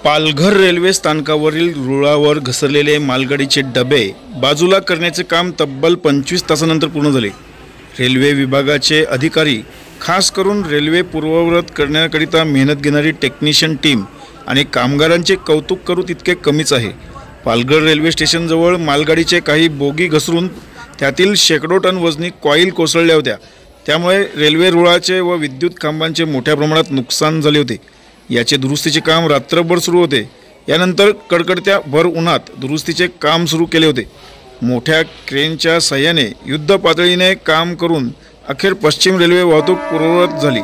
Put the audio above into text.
Palghar railway स्थानकावरील रुळावर घसरलेले मालगाडीचे डबे बाजूला करण्याचे काम तब्बल 25 तासानंतर पूर्ण झाले। रेल्वे विभागाचे अधिकारी, खास करून रेल्वे पूर्ववत करण्याकरिता मेहनत घेणारी टेक्निशियन टीम आणि कामगारांचे कौतुक करू तितके कमीच आहे। पालघर रेल्वे स्टेशनजवळ मालगाडीचे काही बोगी घसरून त्यातील शेकडो टन वजनी कॉईल कोसळल्या होत्या। त्यामुळे रेल्वे रुळाचे व विद्युत खांबांचे मोठ्या प्रमाणात नुकसान झाले होते। याचे दुरुस्तीचे काम रात्रभर सुरू होते। यानंतर कडकडत्या भर उन्हात दुरुस्तीचे काम सुरू केले होते। मोठ्या क्रेनच्या सहाय्याने युद्ध पातळीने काम करून अखेर पश्चिम रेल्वे वाहतूक पूर्ववत झाली।